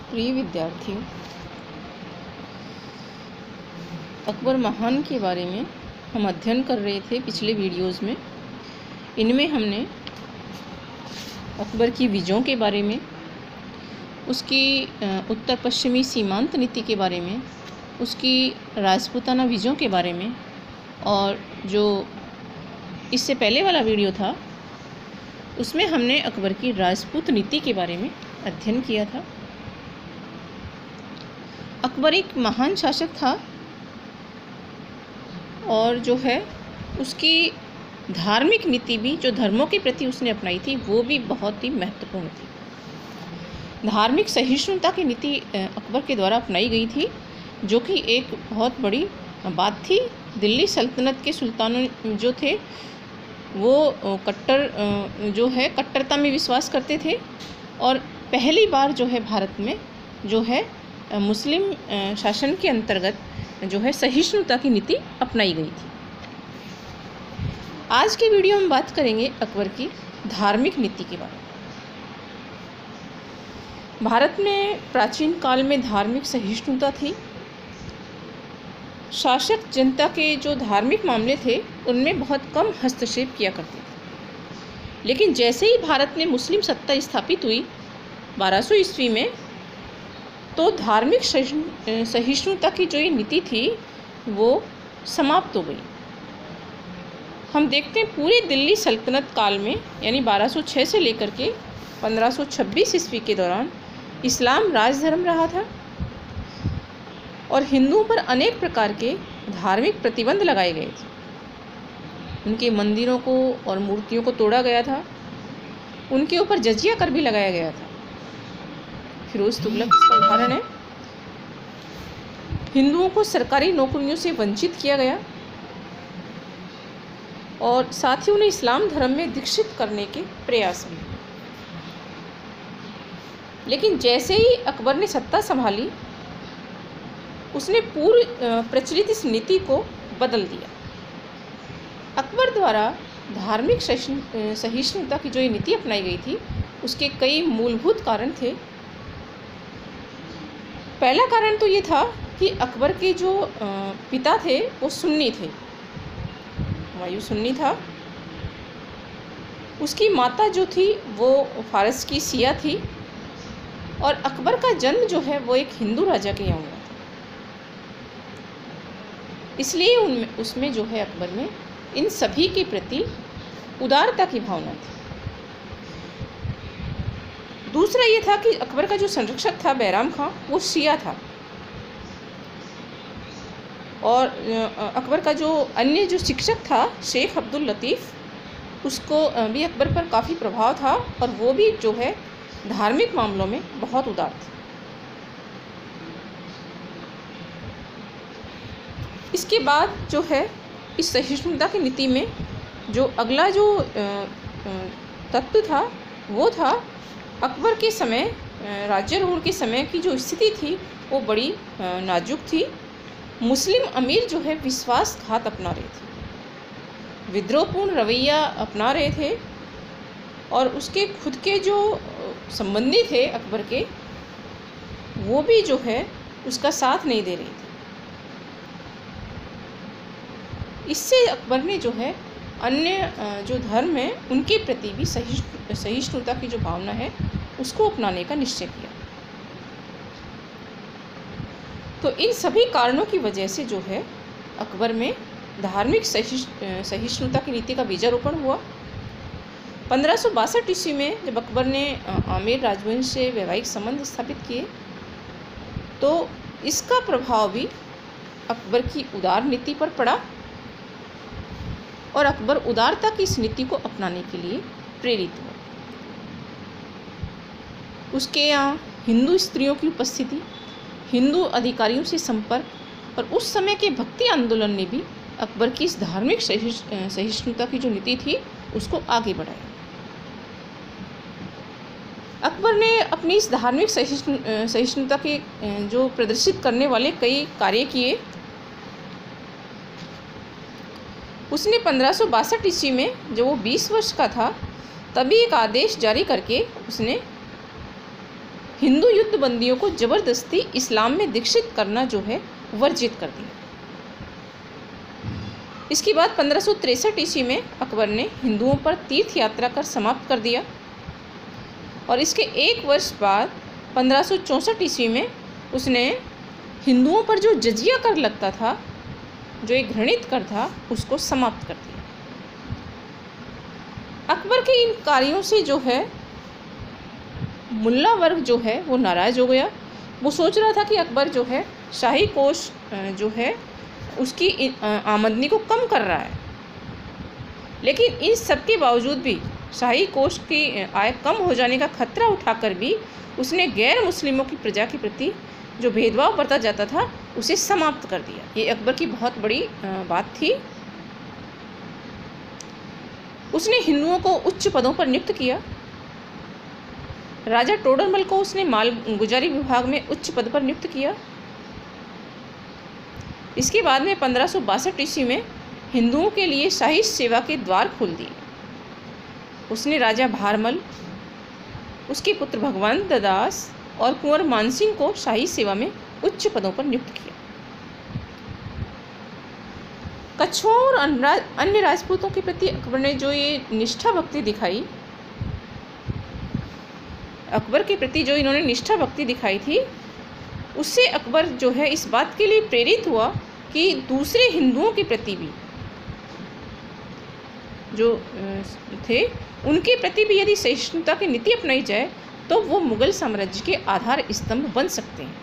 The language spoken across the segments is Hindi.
प्रिय विद्यार्थियों, अकबर महान के बारे में हम अध्ययन कर रहे थे पिछले वीडियोज़ में। इनमें हमने अकबर की विजयों के बारे में, उसकी उत्तर पश्चिमी सीमांत नीति के बारे में, उसकी राजपूताना विजयों के बारे में, और जो इससे पहले वाला वीडियो था उसमें हमने अकबर की राजपूत नीति के बारे में अध्ययन किया था। अकबर एक महान शासक था और जो है उसकी धार्मिक नीति भी, जो धर्मों के प्रति उसने अपनाई थी, वो भी बहुत ही महत्वपूर्ण थी। धार्मिक सहिष्णुता की नीति अकबर के द्वारा अपनाई गई थी, जो कि एक बहुत बड़ी बात थी। दिल्ली सल्तनत के सुल्तानों जो थे वो कट्टरता में विश्वास करते थे, और पहली बार जो है भारत में जो है मुस्लिम शासन के अंतर्गत जो है सहिष्णुता की नीति अपनाई गई थी। आज के वीडियो में बात करेंगे अकबर की धार्मिक नीति के बारे में। भारत में प्राचीन काल में धार्मिक सहिष्णुता थी। शासक जनता के जो धार्मिक मामले थे उनमें बहुत कम हस्तक्षेप किया करते थे। लेकिन जैसे ही भारत में मुस्लिम सत्ता स्थापित हुई 1200 ईस्वी में, तो धार्मिक सहिष्णुता की जो ये नीति थी वो समाप्त हो गई। हम देखते हैं पूरी दिल्ली सल्तनत काल में, यानी 1206 से लेकर के 1526 ईस्वी के दौरान इस्लाम राजधर्म रहा था, और हिंदुओं पर अनेक प्रकार के धार्मिक प्रतिबंध लगाए गए थे। उनके मंदिरों को और मूर्तियों को तोड़ा गया था, उनके ऊपर जजिया कर भी लगाया गया था। फिरोज तुगलक इसका उदाहरण है। हिंदुओं को सरकारी नौकरियों से वंचित किया गया, और साथ ही उन्हें इस्लाम धर्म में दीक्षित करने के प्रयास भी। लेकिन जैसे ही अकबर ने सत्ता संभाली, उसने पूर्व प्रचलित इस नीति को बदल दिया। अकबर द्वारा धार्मिक सहिष्णुता की जो ये नीति अपनाई गई थी, उसके कई मूलभूत कारण थे। पहला कारण तो ये था कि अकबर के जो पिता थे वो सुन्नी थे, हुमायूं सुन्नी था। उसकी माता जो थी वो फारस की सिया थी, और अकबर का जन्म जो है वो एक हिंदू राजा के यहाँ हुआ था। इसलिए उसमें जो है अकबर में इन सभी के प्रति उदारता की भावना थी। दूसरा ये था कि अकबर का जो संरक्षक था बैराम खां, वो शिया था, और अकबर का जो अन्य जो शिक्षक था शेख अब्दुल लतीफ़, उसको भी अकबर पर काफ़ी प्रभाव था, और वो भी जो है धार्मिक मामलों में बहुत उदार थे। इसके बाद जो है इस सहिष्णुता की नीति में जो अगला जो तत्व था वो था अकबर के समय, राज्यारोहण के समय की जो स्थिति थी वो बड़ी नाजुक थी। मुस्लिम अमीर जो है विश्वासघात अपना रहे थे, विद्रोहपूर्ण रवैया अपना रहे थे, और उसके खुद के जो संबंधी थे अकबर के, वो भी जो है उसका साथ नहीं दे रहे थे। इससे अकबर ने जो है अन्य जो धर्म है उनके प्रति भी सहिष्णुता की जो भावना है उसको अपनाने का निश्चय किया। तो इन सभी कारणों की वजह से जो है अकबर में धार्मिक सहिष्णुता की नीति का बीजारोपण हुआ। 1562 ईस्वी में जब अकबर ने आमेर राजवंश से वैवाहिक संबंध स्थापित किए, तो इसका प्रभाव भी अकबर की उदार नीति पर पड़ा, और अकबर उदारता की इस नीति को अपनाने के लिए प्रेरित हुआ। उसके यहाँ हिंदू स्त्रियों की उपस्थिति, हिंदू अधिकारियों से संपर्क, और उस समय के भक्ति आंदोलन ने भी अकबर की इस धार्मिक सहिष्णुता की जो नीति थी उसको आगे बढ़ाया। अकबर ने अपनी इस धार्मिक सहिष्णुता के जो प्रदर्शित करने वाले कई कार्य किए। उसने 1562 ईस्वी में जब वो 20 वर्ष का था, तभी एक आदेश जारी करके उसने हिंदू युद्ध बंदियों को जबरदस्ती इस्लाम में दीक्षित करना जो है वर्जित कर दिया। इसके बाद 1563 ईस्वी में अकबर ने हिंदुओं पर तीर्थ यात्रा कर समाप्त कर दिया और इसके एक वर्ष बाद 1564 ईस्वी में उसने हिंदुओं पर जो जजिया कर लगता था, जो एक घृणित कर था, उसको समाप्त कर दिया। अकबर के इन कार्यों से जो है मुल्ला वर्ग जो है वो नाराज़ हो गया। वो सोच रहा था कि अकबर जो है शाही कोष जो है उसकी आमदनी को कम कर रहा है, लेकिन इन सब के बावजूद भी शाही कोष की आय कम हो जाने का खतरा उठाकर भी उसने गैर मुस्लिमों की प्रजा के प्रति जो भेदभाव बरता जाता था उसे समाप्त कर दिया। ये अकबर की बहुत बड़ी बात थी। उसने हिंदुओं को उच्च पदों पर नियुक्त किया। राजा टोडरमल को उसने माल गुजारी विभाग में उच्च पद पर नियुक्त किया। इसके बाद में 1562 ईस्वी में हिंदुओं के लिए शाही सेवा के द्वार खोल दिए। उसने राजा भारमल, उसके पुत्र भगवंत दास और कुंवर मानसिंह को शाही सेवा में उच्च पदों पर नियुक्त किया। कच्छुओं और अन्य राजपूतों के प्रति अकबर ने जो ये निष्ठा भक्ति दिखाई, अकबर के प्रति जो इन्होंने निष्ठा भक्ति दिखाई थी, उससे अकबर जो है इस बात के लिए प्रेरित हुआ कि दूसरे हिंदुओं के प्रति भी जो थे उनके प्रति भी यदि सहिष्णुता की नीति अपनाई जाए तो वो मुगल साम्राज्य के आधार स्तंभ बन सकते हैं।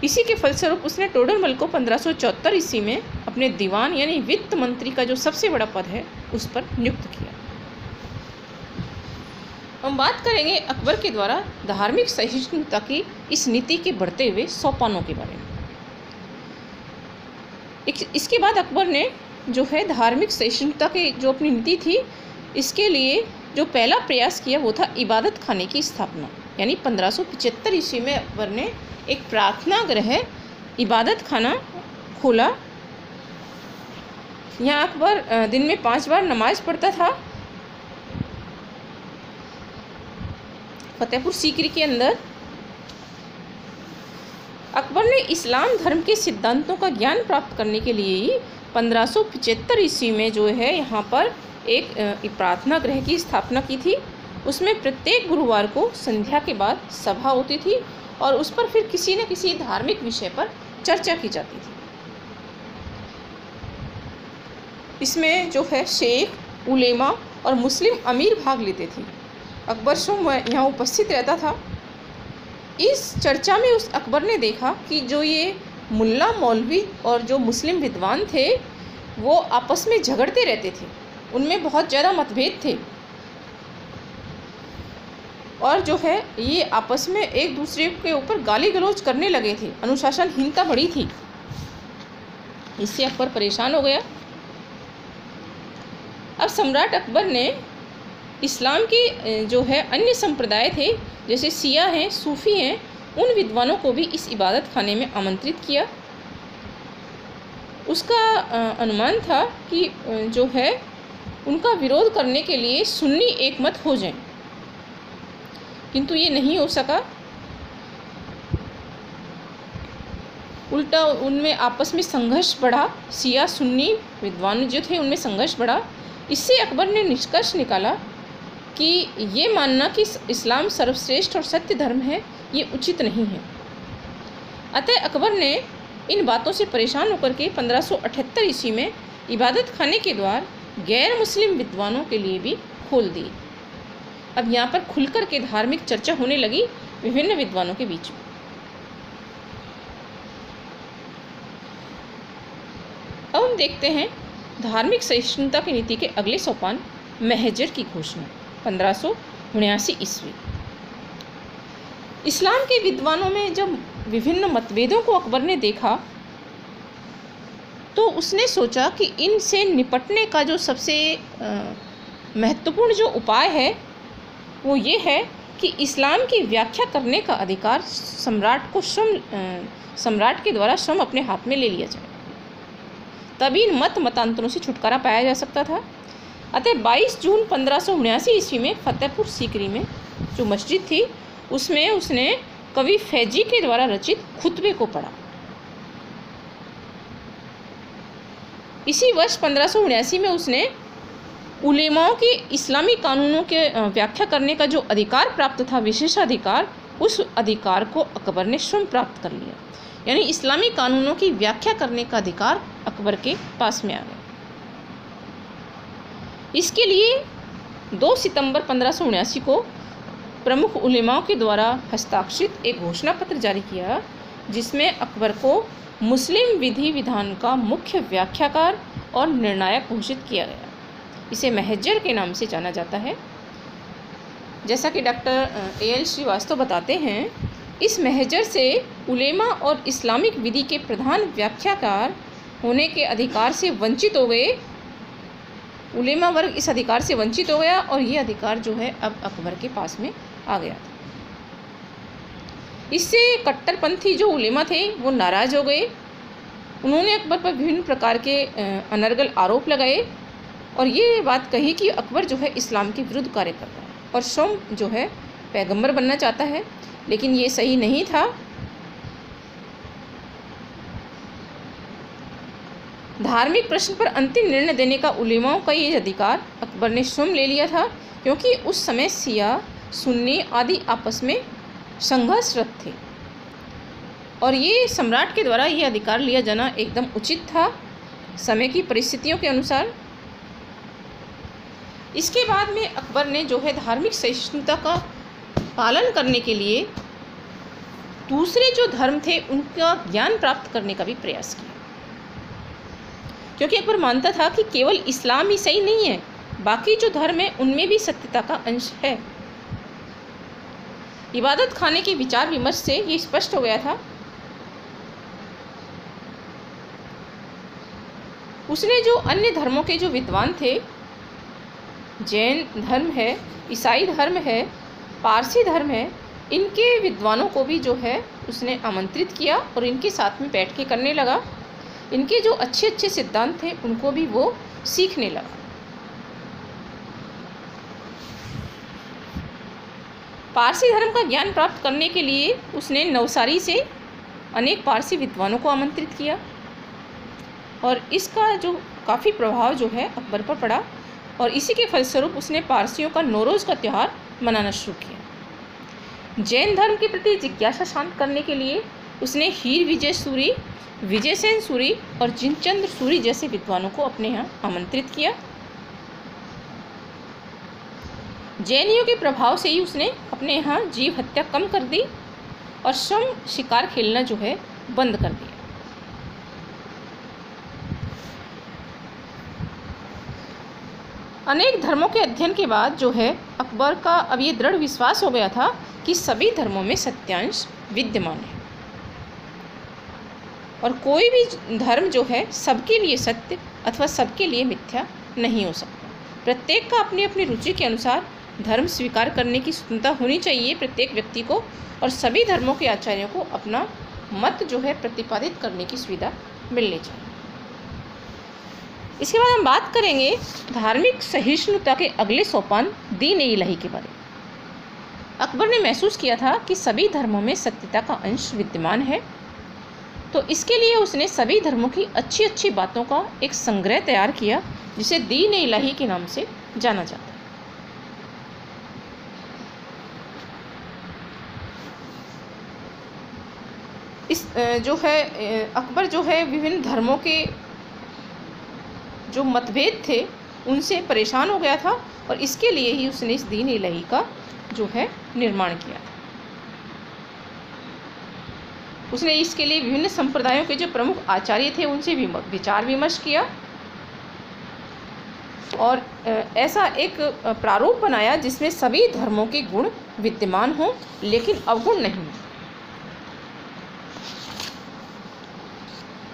इसी के फलस्वरूप उसने टोडरमल को 1574 ईस्वी में अपने दीवान यानी वित्त मंत्री का जो सबसे बड़ा पद है उस पर नियुक्त किया। हम बात करेंगे अकबर के द्वारा धार्मिक सहिष्णुता की इस नीति के बढ़ते हुए सोपानों के बारे में। इसके बाद अकबर ने जो है धार्मिक सहिष्णुता की जो अपनी नीति थी, इसके लिए जो पहला प्रयास किया वो था इबादत खाने की स्थापना। यानी 1575 ईस्वी में अकबर ने एक प्रार्थना गृह इबादत खाना खोला। यहाँ अकबर दिन में 5 बार नमाज पढ़ता था। फतेहपुर सीकरी के अंदर अकबर ने इस्लाम धर्म के सिद्धांतों का ज्ञान प्राप्त करने के लिए ही 1575 ईस्वी में जो है यहाँ पर एक प्रार्थना गृह की स्थापना की थी। उसमें प्रत्येक गुरुवार को संध्या के बाद सभा होती थी और उस पर फिर किसी न किसी धार्मिक विषय पर चर्चा की जाती थी। इसमें जो है शेख, उलेमा और मुस्लिम अमीर भाग लेते थे। अकबर स्वयं यहाँ उपस्थित रहता था। इस चर्चा में उस अकबर ने देखा कि जो ये मुल्ला मौलवी और जो मुस्लिम विद्वान थे वो आपस में झगड़ते रहते थे, उनमें बहुत ज़्यादा मतभेद थे और जो है ये आपस में एक दूसरे के ऊपर गाली गलौज करने लगे थे, अनुशासनहीनता बढ़ी थी। इससे अकबर परेशान हो गया। अब सम्राट अकबर ने इस्लाम के जो है अन्य संप्रदाय थे, जैसे सिया हैं, सूफ़ी हैं, उन विद्वानों को भी इस इबादत खाने में आमंत्रित किया। उसका अनुमान था कि जो है उनका विरोध करने के लिए सुन्नी एकमत हो जाएं, किंतु ये नहीं हो सका। उल्टा उनमें आपस में संघर्ष बढ़ा। सिया सुन्नी विद्वान जो थे उनमें संघर्ष बढ़ा। इससे अकबर ने निष्कर्ष निकाला कि ये मानना कि इस्लाम सर्वश्रेष्ठ और सत्य धर्म है, ये उचित नहीं है। अतः अकबर ने इन बातों से परेशान होकर के 1578 ईस्वी में इबादत खाने के द्वार गैर मुस्लिम विद्वानों के लिए भी खोल दिए। अब यहाँ पर खुलकर के धार्मिक चर्चा होने लगी विभिन्न विद्वानों के बीच में। अब हम देखते हैं धार्मिक सहिष्णुता की नीति के अगले सोपान महजर की घोषणा 1579 ईस्वी। इस्लाम के विद्वानों में जब विभिन्न मतभेदों को अकबर ने देखा तो उसने सोचा कि इनसे निपटने का जो सबसे महत्वपूर्ण जो उपाय है वो ये है कि इस्लाम की व्याख्या करने का अधिकार सम्राट के द्वारा स्वयं अपने हाथ में ले लिया जाए, तभी इन मतांतरों से छुटकारा पाया जा सकता था। अतः 22 जून 1579 ईस्वी में फतेहपुर सीकरी में जो मस्जिद थी उसमें उसने कवि फैजी के द्वारा रचित खुतबे को पढ़ा। इसी वर्ष 1579 में उसने उलेमाओं के इस्लामी कानूनों के व्याख्या करने का जो अधिकार प्राप्त था, विशेषाधिकार, उस अधिकार को अकबर ने स्वयं प्राप्त कर लिया। यानी इस्लामी कानूनों की व्याख्या करने का अधिकार अकबर के पास में आ गया। इसके लिए 2 सितंबर 1579 को प्रमुख उलेमाओं के द्वारा हस्ताक्षरित एक घोषणा पत्र जारी किया, जिसमें अकबर को मुस्लिम विधि विधान का मुख्य व्याख्याकार और निर्णायक घोषित किया गया। इसे महजर के नाम से जाना जाता है। जैसा कि डॉक्टर A.L. श्रीवास्तव बताते हैं, इस महजर से उलेमा और इस्लामिक विधि के प्रधान व्याख्याकार होने के अधिकार से वंचित हो गए। उलेमा वर्ग इस अधिकार से वंचित हो गया और ये अधिकार जो है अब अकबर के पास में आ गया था। इससे कट्टरपंथी जो उलेमा थे वो नाराज़ हो गए। उन्होंने अकबर पर विभिन्न प्रकार के अनर्गल आरोप लगाए और ये बात कही कि अकबर जो है इस्लाम के विरुद्ध कार्य कर रहा है और स्वयं जो है पैगंबर बनना चाहता है, लेकिन ये सही नहीं था। धार्मिक प्रश्न पर अंतिम निर्णय देने का उलेमाओं का ये अधिकार अकबर ने स्वयं ले लिया था, क्योंकि उस समय शिया सुन्नी आदि आपस में संघर्षरत थे और ये सम्राट के द्वारा ये अधिकार लिया जाना एकदम उचित था समय की परिस्थितियों के अनुसार। इसके बाद में अकबर ने जो है धार्मिक सहिष्णुता का पालन करने के लिए दूसरे जो धर्म थे उनका ज्ञान प्राप्त करने का भी प्रयास किया, क्योंकि अकबर मानता था कि केवल इस्लाम ही सही नहीं है, बाकी जो धर्म है उनमें भी सत्यता का अंश है। इबादत खाने के विचार विमर्श से ये स्पष्ट हो गया था। उसने जो अन्य धर्मों के जो विद्वान थे, जैन धर्म है, ईसाई धर्म है, पारसी धर्म है, इनके विद्वानों को भी जो है उसने आमंत्रित किया और इनके साथ में बैठ के करने लगा। इनके जो अच्छे अच्छे सिद्धांत थे उनको भी वो सीखने लगा। पारसी धर्म का ज्ञान प्राप्त करने के लिए उसने नवसारी से अनेक पारसी विद्वानों को आमंत्रित किया और इसका जो काफ़ी प्रभाव जो है अकबर पर पड़ा और इसी के फलस्वरूप उसने पारसियों का नौरोज़ का त्यौहार मनाना शुरू किया। जैन धर्म के प्रति जिज्ञासा शांत करने के लिए उसने हीर विजय सूरी, विजयसेन सूरी और जिनचंद्र सूरी जैसे विद्वानों को अपने यहाँ आमंत्रित किया। जैनियों के प्रभाव से ही उसने अपने यहाँ जीव हत्या कम कर दी और स्वयं शिकार खेलना जो है बंद कर दिया। अनेक धर्मों के अध्ययन के बाद जो है अकबर का अब ये दृढ़ विश्वास हो गया था कि सभी धर्मों में सत्यांश विद्यमान है और कोई भी धर्म जो है सबके लिए सत्य अथवा सबके लिए मिथ्या नहीं हो सकता। प्रत्येक का अपनी अपनी रुचि के अनुसार धर्म स्वीकार करने की स्वतंत्रता होनी चाहिए प्रत्येक व्यक्ति को, और सभी धर्मों के आचार्यों को अपना मत जो है प्रतिपादित करने की सुविधा मिलनी चाहिए। इसके बाद हम बात करेंगे धार्मिक सहिष्णुता के अगले सोपान दीन-ए-इलाही के बारे में। अकबर ने महसूस किया था कि सभी धर्मों में सत्यता का अंश विद्यमान है, तो इसके लिए उसने सभी धर्मों की अच्छी अच्छी बातों का एक संग्रह तैयार किया जिसे दीन-ए-इलाही के नाम से जाना जाता है। इस जो है अकबर जो है विभिन्न धर्मों के जो मतभेद थे उनसे परेशान हो गया था और इसके लिए ही उसने इस दीन-ए-इलाही का जो है निर्माण किया। उसने इसके लिए विभिन्न संप्रदायों के जो प्रमुख आचार्य थे उनसे भी विचार विमर्श किया और ऐसा एक प्रारूप बनाया जिसमें सभी धर्मों के गुण विद्यमान हों लेकिन अवगुण नहीं।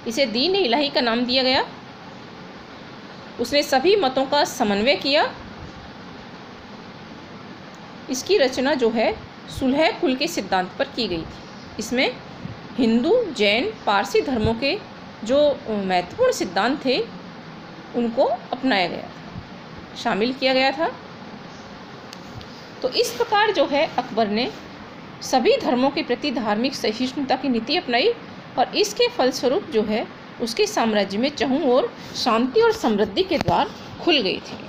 इसे दीन-ए-इलाही का नाम दिया गया। उसने सभी मतों का समन्वय किया। इसकी रचना जो है सुलह कुल के सिद्धांत पर की गई थी। इसमें हिंदू, जैन, पारसी धर्मों के जो महत्वपूर्ण सिद्धांत थे उनको अपनाया गया था, शामिल किया गया था। तो इस प्रकार जो है अकबर ने सभी धर्मों के प्रति धार्मिक सहिष्णुता की नीति अपनाई और इसके फलस्वरूप जो है उसके साम्राज्य में चहुं ओर शांति और समृद्धि के द्वार खुल गई थी।